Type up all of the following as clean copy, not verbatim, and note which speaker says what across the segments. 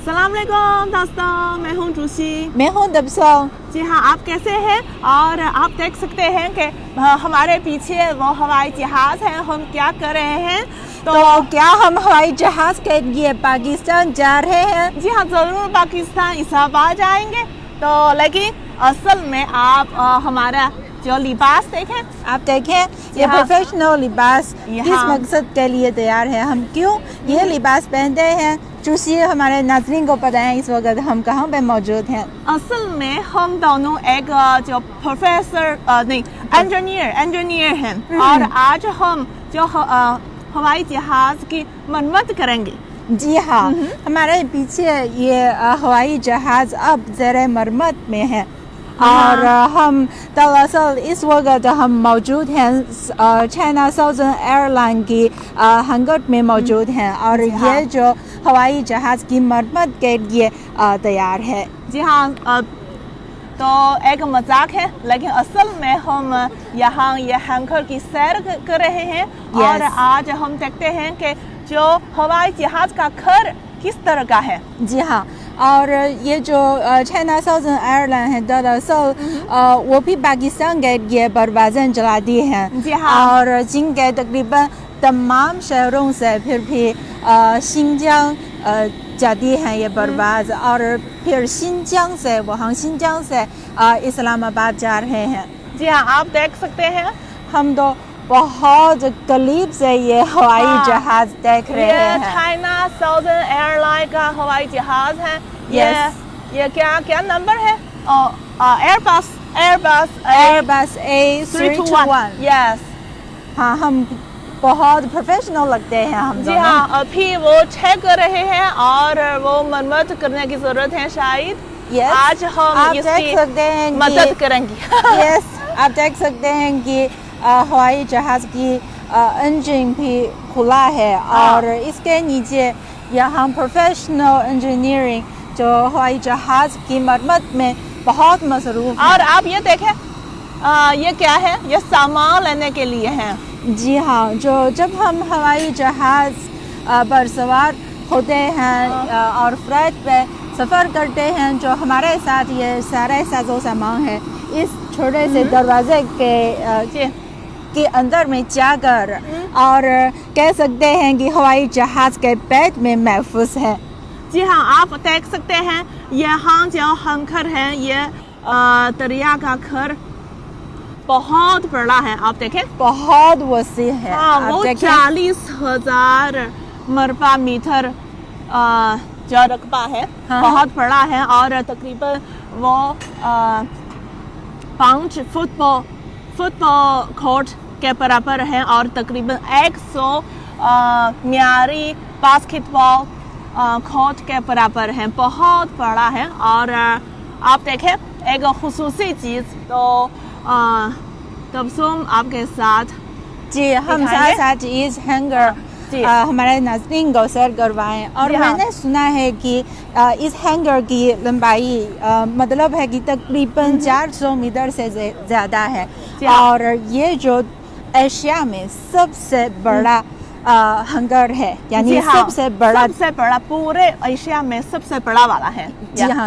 Speaker 1: अस्सलाम वालेकुम दोस्तों, मैं हूँ ट्रूसी।
Speaker 2: मैं हूँ दबसों।
Speaker 1: जी हाँ, आप कैसे हैं? और आप देख सकते हैं कि हमारे पीछे वो हवाई जहाज़ है। हम क्या कर रहे हैं?
Speaker 2: तो क्या हम हवाई जहाज़ के लिए पाकिस्तान जा रहे हैं?
Speaker 1: जी हाँ, ज़रूर पाकिस्तान इस्लामाबाद जाएंगे। तो लेकिन असल में आप हमारा जो लिबास देखें,
Speaker 2: आप देखें ये प्रोफेशनल लिबास किस मकसद के लिए तैयार है, हम क्यों ये लिबास पहनते हैं। ट्रूसी हमारे नाज़रीन को पता है इस वक्त हम कहाँ पे मौजूद हैं।
Speaker 1: असल में हम दोनों एक जो प्रोफेसर नहीं इंजीनियर हैं और आज हम जो हवाई जहाज़ की मरम्मत करेंगे।
Speaker 2: जी हाँ, हमारे पीछे ये हवाई जहाज़ अब ज़ेरे मरम्मत में है और हम दरअसल इस वक्त हम मौजूद हैं चाइना साउदर्न एयरलाइन की हैंगर में मौजूद हैं और ये जो हवाई जहाज़ की मरम्मत के लिए तैयार है।
Speaker 1: जी हाँ, तो एक मजाक है, लेकिन असल में हम यहाँ ये हैंगर की सैर कर रहे हैं और आज हम देखते हैं कि जो हवाई जहाज़ का घर किस तरह का है।
Speaker 2: जी हाँ, और ये जो चाइना साउदर्न एयरलाइन है दरअसल वो भी पाकिस्तान के लिए परवाज़ें चलाती हैं।
Speaker 1: जी हाँ,
Speaker 2: और जिनके तकरीबन तमाम शहरों से फिर भी शिनजियांग जाती हैं ये परवाज़ और फिर शिनजियांग से इस्लामाबाद जा रहे हैं।
Speaker 1: जी हाँ, आप देख सकते हैं
Speaker 2: हम तो बहुत करीब से ये हवाई जहाज़ देख रहे हैं।
Speaker 1: चाइना साउदर्न एयरलाइन का हवाई जहाज़ है। ये क्या नंबर है? Airbus A321। यस
Speaker 2: हाँ, हम बहुत प्रोफेशनल लगते हैं हम।
Speaker 1: जी हाँ, अभी वो चेक कर रहे हैं और वो मरम्मत करने की ज़रूरत है शायद। आज हम इसकी मदद करेंगे।
Speaker 2: आप देख सकते हैं कि हवाई जहाज़ की इंजन भी खुला है और इसके नीचे यहाँ प्रोफेशनल इंजीनियरिंग जो हवाई जहाज़ की मरम्मत में बहुत मसरूफ़ है।
Speaker 1: और आप ये देखें, ये क्या है? ये सामान लेने के लिए है।
Speaker 2: जी हाँ, जब हम हवाई जहाज़ पर सवार होते हैं और फ्लाइट पे सफ़र करते हैं, जो हमारे साथ ये सारे साजो सामान है इस छोटे से दरवाजे के अंदर में जाकर और कह सकते हैं कि हवाई जहाज़ के पेट में महफूज है।
Speaker 1: जी हाँ, आप देख सकते हैं यहाँ जो हैंगर है ये दरिया का घर बहुत बड़ा है। आप देखें,
Speaker 2: बहुत वसी है।
Speaker 1: वो 40,000 मरबा मीटर जो रकबा है, बहुत बड़ा है और तकरीबन वो 5 फुटबॉल कोर्ट के बराबर है और तकरीबन 100 मियारी बास्केटबॉल कोर्ट के बराबर है। बहुत बड़ा है और आप देखें एक खुसूसी चीज़ तो तबसुम आपके साथ
Speaker 2: जी हम साथ इस हैंगर हमारे नाज़रीन को सैर करवाएं। और मैंने सुना है कि इस हैंगर की लंबाई मतलब है कि तकरीबन 400 मीटर से ज़्यादा है और ये जो एशिया में सबसे बड़ा हैंगर है, यानी सबसे बड़ा
Speaker 1: पूरे एशिया में सबसे बड़ा वाला है।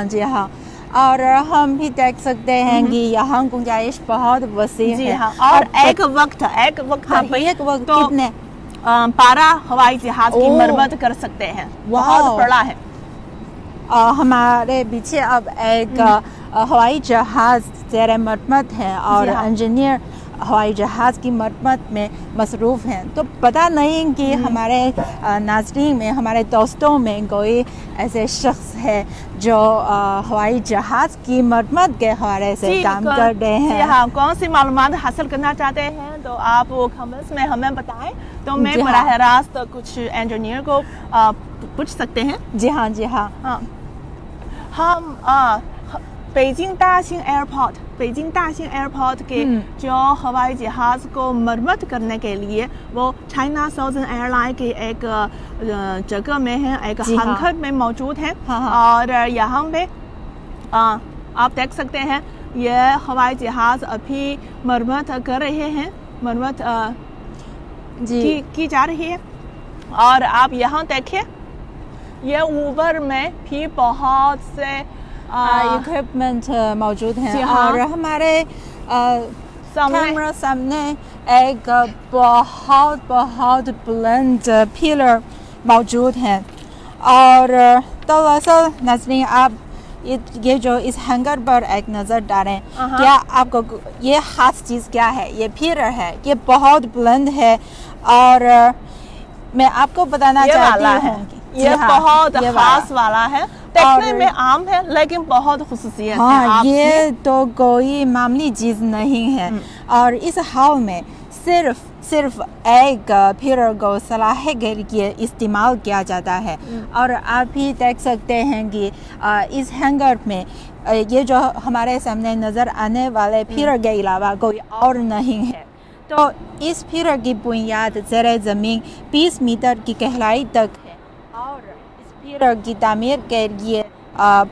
Speaker 2: जी हाँ, और हम भी देख सकते हैं कि यहाँ गुंजाइश बहुत वसी है।
Speaker 1: और एक वक्त
Speaker 2: कितने
Speaker 1: 12 हवाई जहाज की मरम्मत कर सकते हैं। बहुत बड़ा है।
Speaker 2: हमारे पीछे अब एक हवाई जहाज ज़ेरे मरम्मत है और इंजीनियर हवाई जहाज़ की मरम्मत में मसरूफ़ हैं। तो पता नहीं कि हमारे नाज़रीन में, हमारे दोस्तों में कोई ऐसे शख्स है जो हवाई जहाज़ की मरम्मत के हवाले से काम कर रहे हैं।
Speaker 1: जी हाँ, कौन सी मालूमात हासिल करना चाहते हैं तो आप वो कमेंट्स में हमें बताएं, तो मैं बराह रास्त कुछ इंजीनियर को पूछ सकते हैं।
Speaker 2: जी हाँ।
Speaker 1: हम बेजिंग दाशिंग एयरपोर्ट के जो हवाई जहाज़ को मरम्मत करने के लिए वो चाइना साउदर्न एयरलाइन के एक जगह में है, एक हैंगर में मौजूद है। और यहाँ पे आप देख सकते हैं ये हवाई जहाज़ अभी मरम्मत कर रहे हैं, मरम्मत की जा रही है। और आप यहाँ देखिए ये ऊपर में भी बहुत से
Speaker 2: इक्विपमेंट मौजूद हैं।
Speaker 1: हाँ।
Speaker 2: और हमारे कैमरा सामने एक बहुत बुलंद पिलर मौजूद है। और तो ऐसा नाज़रीन, आप ये जो इस हैंगर पर एक नज़र डालें, क्या आपको ये खास चीज़ क्या है? ये पिलर है, ये बहुत बुलंद है। और मैं आपको बताना चाहती हूँ कि
Speaker 1: ये बहुत खास वाला है, देखने में आम है लेकिन बहुत खुसूसियत है।
Speaker 2: ये तो कोई मामूली चीज़ नहीं है। और इस हॉल में सिर्फ एक पिलर को सलाखे के लिए इस्तेमाल किया जाता है। और आप भी देख सकते हैं कि इस हैंगर में ये जो हमारे सामने नज़र आने वाले पिलर के अलावा कोई और नहीं है। तो इस पिलर की बुनियाद ज़ेरे ज़मीन 20 मीटर की गहराई तक है। और इस पिलर की तामीर के लिए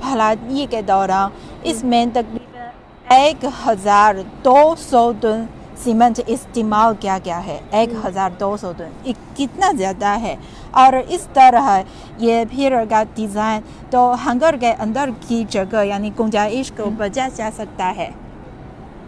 Speaker 2: भलाई के दौरान इसमें तकरीबन 1200 टन सीमेंट इस्तेमाल किया गया है। 1200 टन कितना ज़्यादा है। और इस तरह ये पिलर का डिज़ाइन तो हैंगर के अंदर की जगह यानी गुंजाइश को बचा जा सकता है।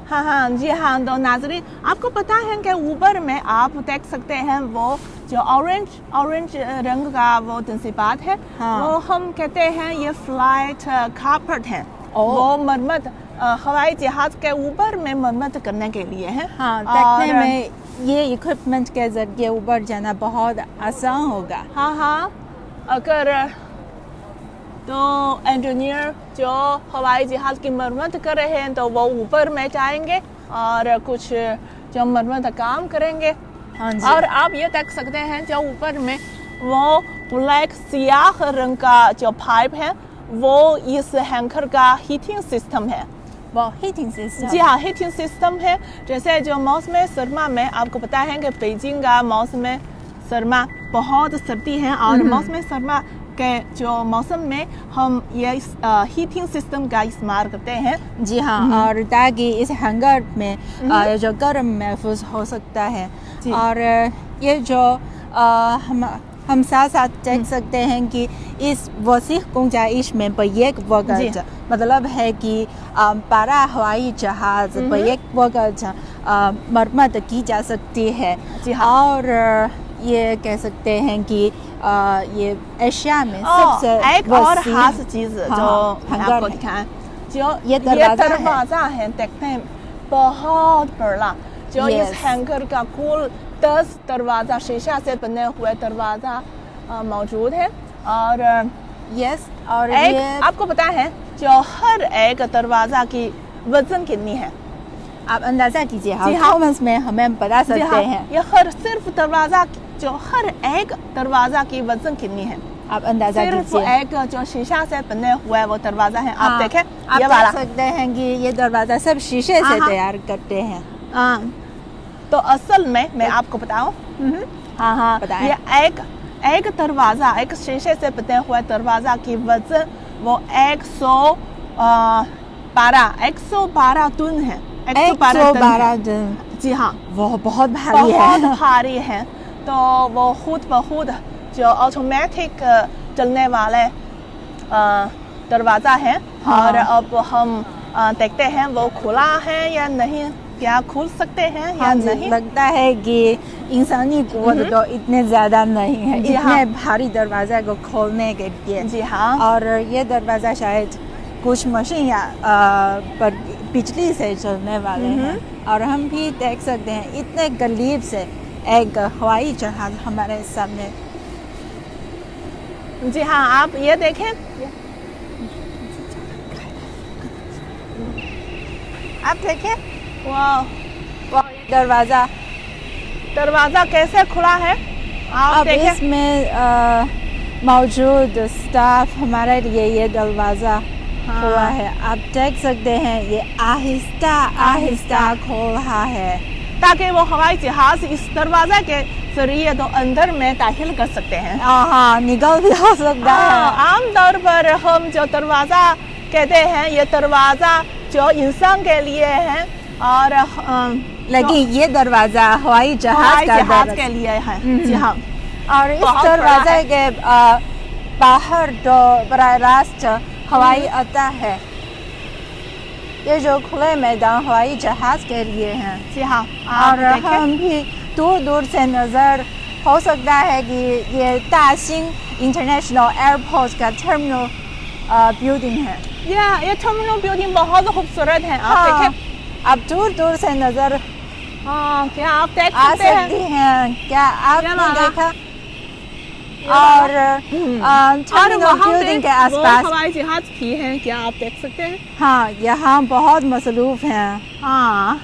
Speaker 1: हाँ जी हाँ। तो नाज़रीन, आपको पता है कि ऊपर में आप देख सकते हैं वो जो ऑरेंज रंग का वो तंसीबात है। वो हम कहते हैं ये फ्लाइट कार्पेट है। वो मरम्मत हवाई जहाज के ऊपर में मरम्मत करने के लिए है।
Speaker 2: देखने में ये इक्विपमेंट के जरिए ऊपर जाना बहुत आसान होगा।
Speaker 1: अगर तो इंजीनियर जो हवाई जहाज की मरम्मत कर रहे हैं तो वो ऊपर में जाएंगे और कुछ जो मरम्मत काम करेंगे। और आप ये देख सकते हैं जो ऊपर में वो ब्लैक सियाह रंग का जो पाइप है वो इस हैंगर का हीटिंग सिस्टम है।
Speaker 2: वो हीटिंग सिस्टम,
Speaker 1: जी हाँ, हीटिंग सिस्टम है। जैसे जो मौसम सरमा में आपको पता है कि बीजिंग का मौसम सरमा बहुत सर्दी है। और मौसम सरमा के जो मौसम में हम ये हीटिंग सिस्टम का इस्तेमाल करते हैं।
Speaker 2: जी हाँ। और ताकि इस हैंगर में जो गर्म महफूज हो सकता है। और ये जो हम साथ देख सकते हैं कि इस वसीह गुंजाइश में बैक वक़्त मतलब है कि 12 हवाई जहाज बैक वक़्त मरम्मत की जा सकती है। और ये कह सकते हैं कि ये एशिया में सबसे
Speaker 1: एक और खास चीज़ जो आपको दिखाएं, जो ये दरवाज़ा है देखने में बहुत बड़ा। जो इस हैंगर का कुल 10 दरवाज़ा शीशा से बने हुए दरवाज़ा मौजूद है। और
Speaker 2: और
Speaker 1: ये आपको पता है जो हर एक दरवाज़ा की वजन कितनी है?
Speaker 2: आप अंदाज़ा कीजिए। कमेंट्स में हमें बता सकते हैं।
Speaker 1: ये सिर्फ दरवाज़ा जो हर एक दरवाज़ा की वजन कितनी है?
Speaker 2: आप अंदाज़ा कीजिए।
Speaker 1: सिर्फ एक जो शीशा से बने हुए वो दरवाज़ा है। आप देखें,
Speaker 2: आप देख सकते हैं कि ये दरवाज़ा सब शीशे से तैयार करते हैं।
Speaker 1: तो असल में मैं आपको बताऊं, ये एक दरवाज़ा, एक शीशे से बने हुए दरवाज़ा की वजन वो 112 टन है।
Speaker 2: 112 टन।
Speaker 1: जी हाँ,
Speaker 2: वो बहुत भारी है।
Speaker 1: बहुत भारी है। तो वो खुद ब खुद जो ऑटोमेटिक चलने वाले दरवाज़ा है। और अब हम देखते हैं वो खुला है या नहीं, क्या खुल सकते हैं या नहीं।
Speaker 2: लगता है कि इंसानी कुव्वत तो इतने ज़्यादा नहीं है इतने भारी दरवाज़ा को खोलने के लिए।
Speaker 1: जी हाँ।
Speaker 2: और ये दरवाज़ा शायद कुछ मशीन या पर बिजली से चलने वाले हैं। और हम भी देख सकते हैं इतने करीब से एक हवाई जहाज हमारे सामने।
Speaker 1: जी हाँ, आप ये देखें, आप देखें, वाह दरवाज़ा कैसे खुला है। आप देखें,
Speaker 2: इसमें मौजूद स्टाफ हमारे लिए ये दरवाज़ा खुला है। आप देख सकते हैं ये आहिस्ता खोल रहा है
Speaker 1: ताकि वो हवाई जहाज इस दरवाज़ा के जरिए तो अंदर में दाखिल कर सकते हैं।
Speaker 2: निकल भी हो सकता है।
Speaker 1: आमतौर पर हम जो दरवाज़ा कहते हैं ये दरवाज़ा जो इंसान के लिए है। और
Speaker 2: लेकिन ये दरवाज़ा हवाई जहाज के लिए
Speaker 1: है। जी हाँ।
Speaker 2: और इस दरवाजे के बाहर तो बराह रास्त हवाई अड्डा है। ये जो खुले मैदान हवाई जहाज के लिए हैं।
Speaker 1: जी हाँ,
Speaker 2: और हम भी दूर दूर से नज़र हो सकता है कि ये दाशिंग इंटरनेशनल एयरपोर्ट का टर्मिनल बिल्डिंग है।
Speaker 1: ये टर्मिनल बिल्डिंग बहुत खूबसूरत है। आप देखें,
Speaker 2: आप दूर दूर से नज़र
Speaker 1: क्या आप देख
Speaker 2: आ
Speaker 1: सकते
Speaker 2: सकती हैं? क्या आपने देखा? और टर्मिनल बिल्डिंग के आसपास
Speaker 1: हवाई जहाज भी हैं, क्या आप देख सकते हैं?
Speaker 2: हाँ, यहाँ बहुत मसरूफ हैं।
Speaker 1: हाँ,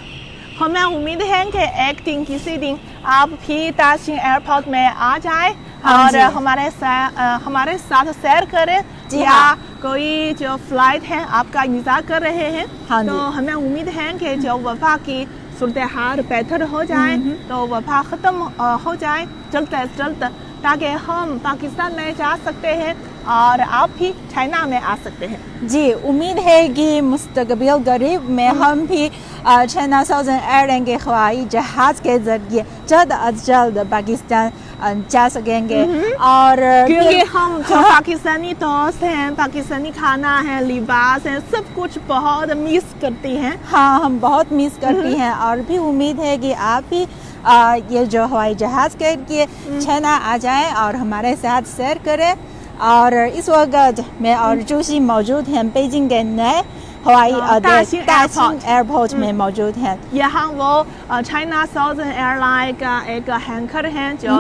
Speaker 1: हमें उम्मीद है कि एक दिन किसी दिन आप भी दाशिंग एयरपोर्ट में आ जाए और हमारे साथ सैर करें।
Speaker 2: जी
Speaker 1: या
Speaker 2: हाँ।
Speaker 1: कोई जो फ्लाइट है आपका इंतजार कर रहे हैं।
Speaker 2: हाँ
Speaker 1: तो
Speaker 2: जी।
Speaker 1: हमें उम्मीद है कि जो वबा की सूरत हाल बेहतर हो जाए, तो वबा ख़त्म हो जाए जल्द से जल्द, ताकि हम पाकिस्तान में जा सकते हैं और आप भी चाइना में आ सकते हैं।
Speaker 2: जी, उम्मीद है कि मुस्तकबिल करीब में हम भी चाइना साउदर्न एयरलाइन के हवाई जहाज़ के ज़रिए जल्द अज जल्द पाकिस्तान जा सकेंगे। और
Speaker 1: क्योंकि हम जो पाकिस्तानी दोस्त हैं, पाकिस्तानी खाना है, लिबास है, सब कुछ बहुत मिस करती हैं।
Speaker 2: हाँ, हम बहुत मिस करती हैं और भी उम्मीद है कि आप भी ये जो हवाई जहाज़ के लिए चाइना आ जाएं और हमारे साथ सैर करें। और इस वक्त मैं और जोशी मौजूद हैं बीजिंग के नए हवाई अड्डे दाशिंग एयरपोर्ट में मौजूद हैं।
Speaker 1: यहाँ वो चाइना साउदर्न एयरलाइन का एक हैंकर है जो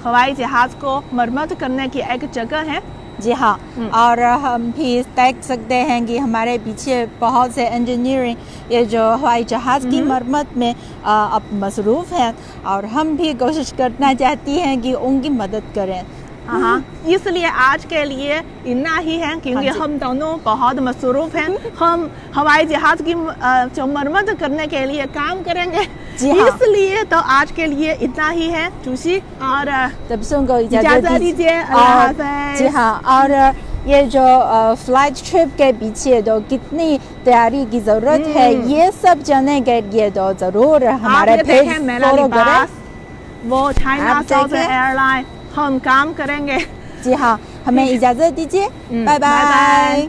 Speaker 1: हवाई जहाज़ को मरम्मत करने की एक जगह है।
Speaker 2: जी हाँ, और हम भी देख सकते हैं कि हमारे पीछे बहुत से इंजीनियरिंग ये जो हवाई जहाज़ की मरम्मत में अब मसरूफ़ हैं और हम भी कोशिश करना चाहती हैं कि उनकी मदद करें।
Speaker 1: हाँ, इसलिए आज के लिए इतना ही है, क्योंकि हम दोनों बहुत मसरूफ़ हैं। हम हवाई जहाज़ की जो मरम्मत करने के लिए काम करेंगे।
Speaker 2: जी हाँ।
Speaker 1: इसलिए तो आज के लिए इतना ही है जोशी, और
Speaker 2: तब से उनको इजाज़त
Speaker 1: दीजिए। अल्लाह हाफ़िज़।
Speaker 2: जी हाँ, और ये जो फ्लाइट ट्रिप के पीछे तो कितनी तैयारी की ज़रूरत है, ये सब जानने के लिए तो ज़रूर हमारे पेज फॉलो करें।
Speaker 1: वो चाइना साउदर्न एयरलाइन हम काम करेंगे।
Speaker 2: जी हाँ, हमें इजाज़त दीजिए। Bye bye.